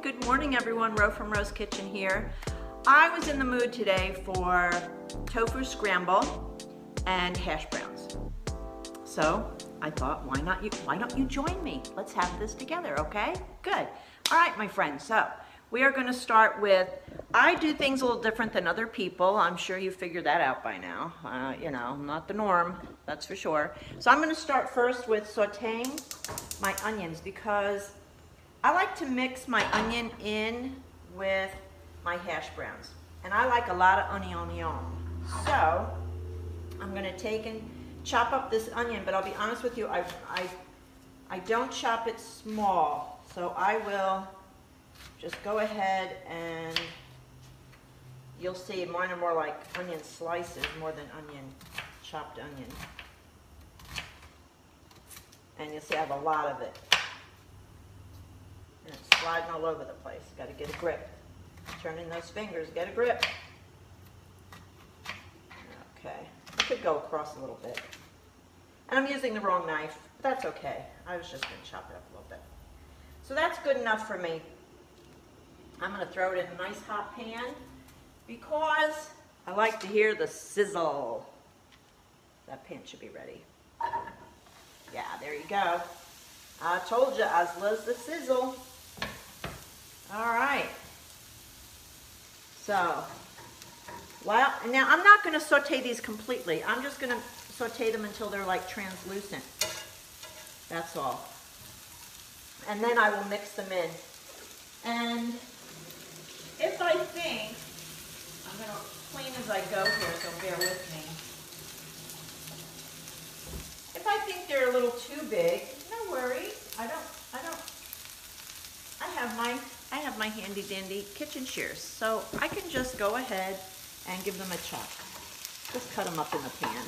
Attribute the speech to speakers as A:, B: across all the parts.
A: Good morning everyone, Ro from Ro's Kitchen here. I was in the mood today for tofu scramble and hash browns. So I thought, why don't you join me? Let's have this together, okay? Good. All right, my friends, so we are gonna start with, I do things a little different than other people. I'm sure you figured that out by now. You know, not the norm, that's for sure. So I'm gonna start first with sauteing my onions because I like to mix my onion in with my hash browns. And I like a lot of onion. So I'm gonna take and chop up this onion, but I'll be honest with you, I don't chop it small. So I will just go ahead and you'll see mine are more like onion slices more than chopped onion. And you'll see I have a lot of it. And it's sliding all over the place. Got to get a grip. Turn in those fingers, get a grip. Okay, I could go across a little bit. And I'm using the wrong knife, but that's okay. I was just going to chop it up a little bit. So that's good enough for me. I'm going to throw it in a nice hot pan because I like to hear the sizzle. That pan should be ready. Yeah, there you go. I told you, I loves the sizzle. All right. So, well, now I'm not going to saute these completely. I'm just going to saute them until they're like translucent. That's all. And then I will mix them in. And if I think, I'm going to clean as I go here, so bear with me. If I think they're a little too big, no worries. I have my handy dandy kitchen shears, so I can just go ahead and give them a chop. Just cut them up in the pan.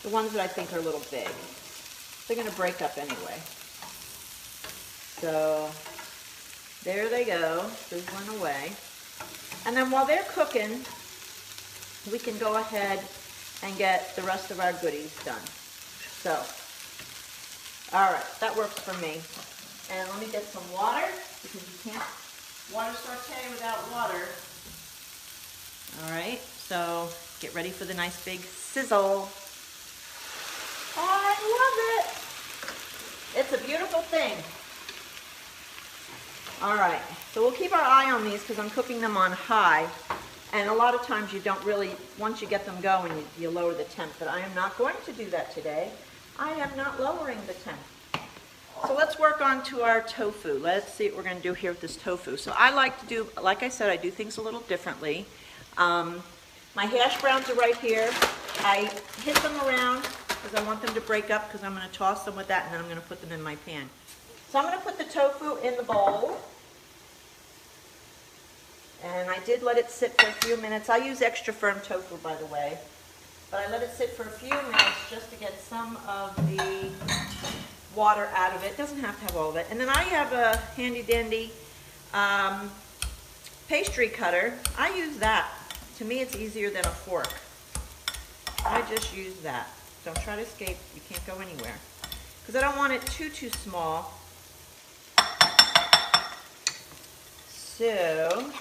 A: The ones that I think are a little big. They're going to break up anyway. So there they go, sizzling away. And then while they're cooking, we can go ahead and get the rest of our goodies done. So, all right, that works for me. And let me get some water, because you can't water saute without water. All right, so get ready for the nice big sizzle. Oh, I love it. It's a beautiful thing. All right, so we'll keep our eye on these because I'm cooking them on high. And a lot of times you don't really, once you get them going, you lower the temp. But I am not going to do that today. I am not lowering the temp. So let's work on to our tofu. Let's see what we're going to do here with this tofu. So I like to do, like I said, I do things a little differently. My hash browns are right here. I hit them around because I want them to break up because I'm going to toss them with that and then I'm going to put them in my pan. So I'm going to put the tofu in the bowl. And I did let it sit for a few minutes. I use extra firm tofu, by the way. But I let it sit for a few minutes just to get some of the water out of it. It doesn't have to have all of it. And then I have a handy dandy pastry cutter. I use that. To me, it's easier than a fork. I just use that. Don't try to escape. You can't go anywhere. Because I don't want it too small. So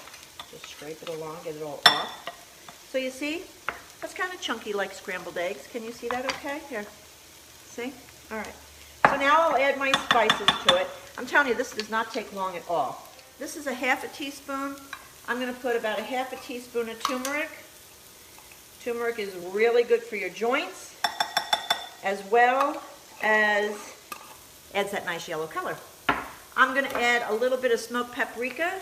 A: just scrape it along, get it all off. So you see, that's kind of chunky like scrambled eggs. Can you see that okay? Here, see? All right. So now I'll add my spices to it. I'm telling you, this does not take long at all. This is a half a teaspoon. I'm going to put about a half a teaspoon of turmeric. Turmeric is really good for your joints, as well as adds that nice yellow color. I'm going to add a little bit of smoked paprika.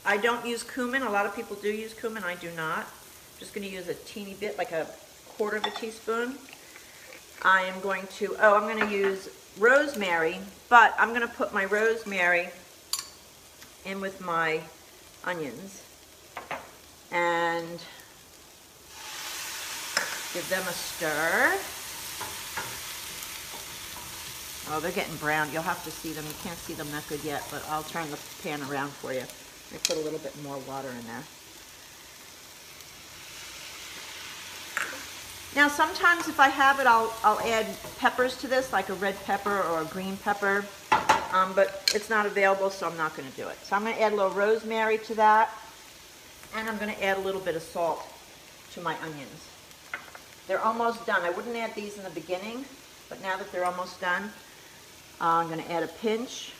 A: I don't use cumin. A lot of people do use cumin. I do not. I'm just going to use a teeny bit, like a quarter of a teaspoon. I am going to, I'm going to use rosemary, but I'm going to put my rosemary in with my onions and give them a stir. Oh, they're getting brown. You'll have to see them. You can't see them that good yet, but I'll turn the pan around for you. Let me put a little bit more water in there. Now sometimes if I have it, I'll add peppers to this, like a red pepper or a green pepper. but it's not available, so I'm not going to do it. So I'm going to add a little rosemary to that, and I'm going to add a little bit of salt to my onions. They're almost done. I wouldn't add these in the beginning, but now that they're almost done, I'm going to add a pinch.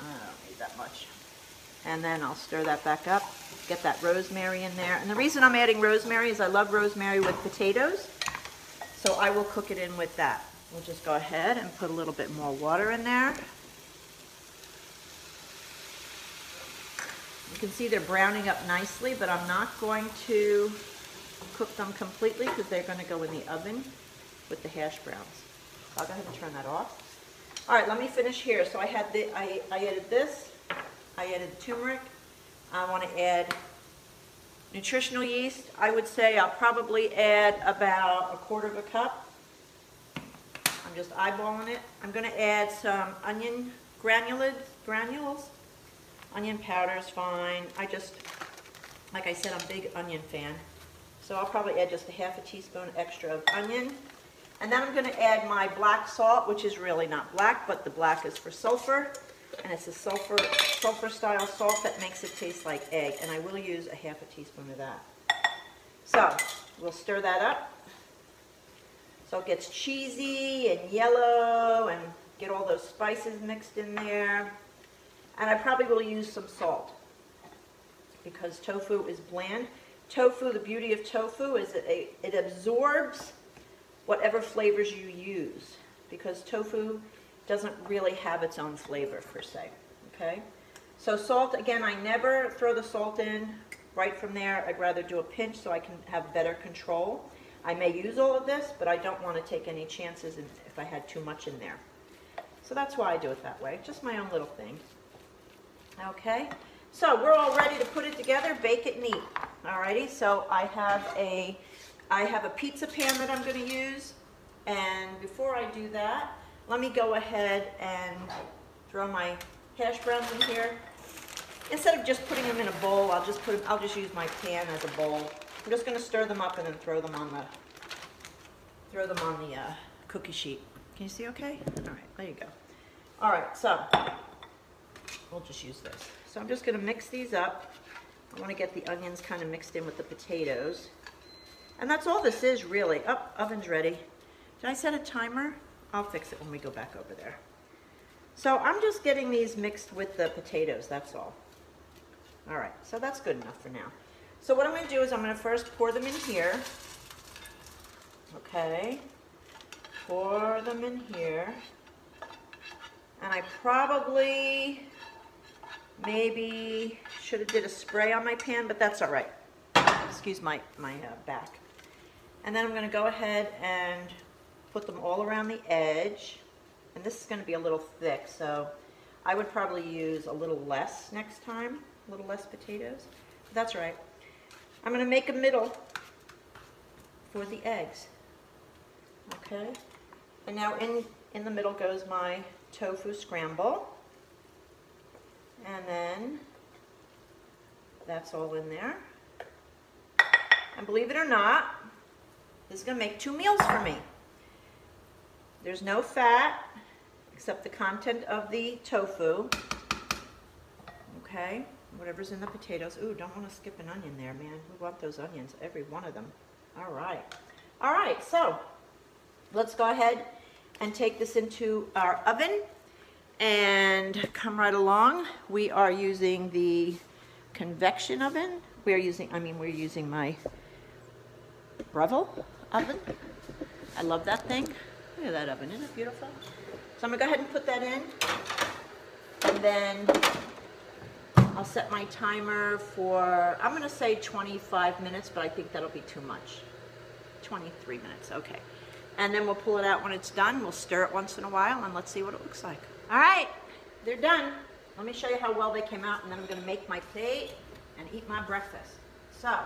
A: I don't need that much. And then I'll stir that back up, get that rosemary in there. And the reason I'm adding rosemary is I love rosemary with potatoes, so I will cook it in with that. We'll just go ahead and put a little bit more water in there. You can see they're browning up nicely, but I'm not going to cook them completely because they're going to go in the oven with the hash browns. So I'll go ahead and turn that off. All right, let me finish here. So I added this. I added turmeric. I want to add nutritional yeast. I would say I'll probably add about 1/4 cup. I'm just eyeballing it. I'm going to add some onion granules. Onion powder is fine. Like I said, I'm a big onion fan. So I'll probably add just 1/2 teaspoon extra of onion. And then I'm going to add my black salt, which is really not black, but the black is for sulfur. And it's a sulfur style salt that makes it taste like egg. And I will use 1/2 teaspoon of that. So we'll stir that up so it gets cheesy and yellow and get all those spices mixed in there. And I probably will use some salt because tofu is bland. Tofu, the beauty of tofu is that it absorbs whatever flavors you use, because tofu doesn't really have its own flavor per se, okay? So salt, again, I never throw the salt in right from there. I'd rather do a pinch so I can have better control. I may use all of this, but I don't want to take any chances if I had too much in there. So that's why I do it that way, just my own little thing. Okay, so we're all ready to put it together, bake it and eat. Alrighty, so I have a pizza pan that I'm going to use, and before I do that, let me go ahead and throw my hash browns in here. Instead of just putting them in a bowl, I'll just use my pan as a bowl. I'm just going to stir them up and then throw them on the cookie sheet. Can you see okay? All right, there you go. All right, so we'll just use this. So I'm just going to mix these up. I want to get the onions kind of mixed in with the potatoes. And that's all this is really. Oh, oven's ready. Did I set a timer? I'll fix it when we go back over there. So I'm just getting these mixed with the potatoes, that's all. All right, so that's good enough for now. So what I'm going to do is I'm going to first pour them in here. Okay, pour them in here. And I probably maybe should have did a spray on my pan, but that's all right. Excuse my back. And then I'm going to go ahead and put them all around the edge. And this is going to be a little thick, so I would probably use a little less next time, a little less potatoes. But that's right. I'm going to make a middle for the eggs. Okay. And now in the middle goes my tofu scramble. And then that's all in there. And believe it or not, this is going to make 2 meals for me. There's no fat except the content of the tofu. Okay, whatever's in the potatoes. Ooh, don't want to skip an onion there, man. We want those onions, every one of them. All right. All right, so let's go ahead and take this into our oven and come right along. We are using the convection oven. We're using my Breville oven. I love that thing. Look at that oven, isn't it beautiful? So I'm gonna go ahead and put that in, and then I'll set my timer for, I'm gonna say 25 minutes, but I think that'll be too much. 23 minutes, okay. And then we'll pull it out when it's done. We'll stir it once in a while, and let's see what it looks like. All right, they're done. Let me show you how well they came out, and then I'm gonna make my plate and eat my breakfast. So,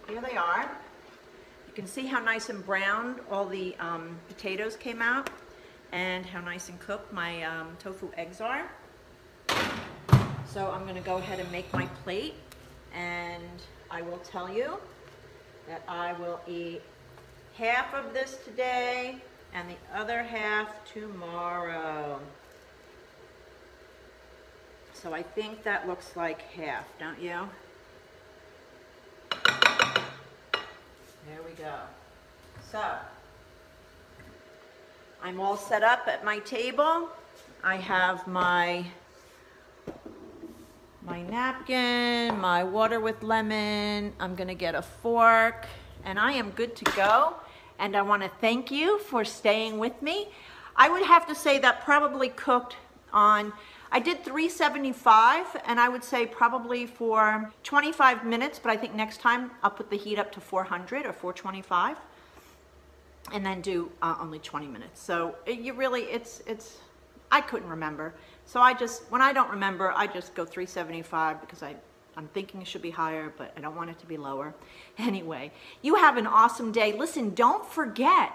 A: here they are. You can see how nice and browned all the potatoes came out, and how nice and cooked my tofu eggs are. So I'm going to go ahead and make my plate, and I will tell you that I will eat half of this today and the other half tomorrow. So I think that looks like half, don't you? There we go. So, I'm all set up at my table. I have my napkin, my water with lemon. I'm gonna get a fork, and I am good to go. And I wanna thank you for staying with me. I would have to say that probably cooked on, I did 375, and I would say probably for 25 minutes, but I think next time I'll put the heat up to 400 or 425, and then do only 20 minutes. So I couldn't remember. So when I don't remember, I just go 375 because I'm thinking it should be higher, but I don't want it to be lower. Anyway, you have an awesome day. Listen, don't forget,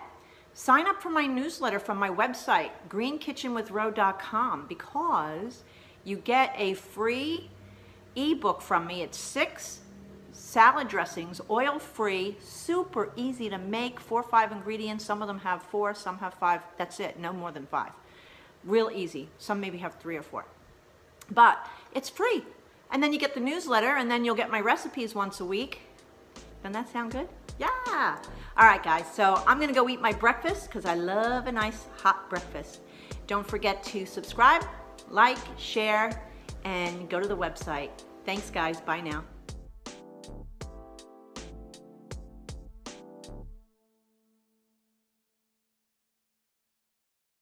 A: sign up for my newsletter from my website, greenkitchenwithro.com, because you get a free ebook from me. It's 6 salad dressings, oil-free, super easy to make, 4 or 5 ingredients. Some of them have 4, some have 5. That's it, no more than 5. Real easy. Some maybe have 3 or 4. But it's free. And then you get the newsletter, and then you'll get my recipes once a week. Doesn't that sound good? Yeah. All right, guys. So I'm going to go eat my breakfast because I love a nice hot breakfast. Don't forget to subscribe, like, share, and go to the website. Thanks, guys. Bye now.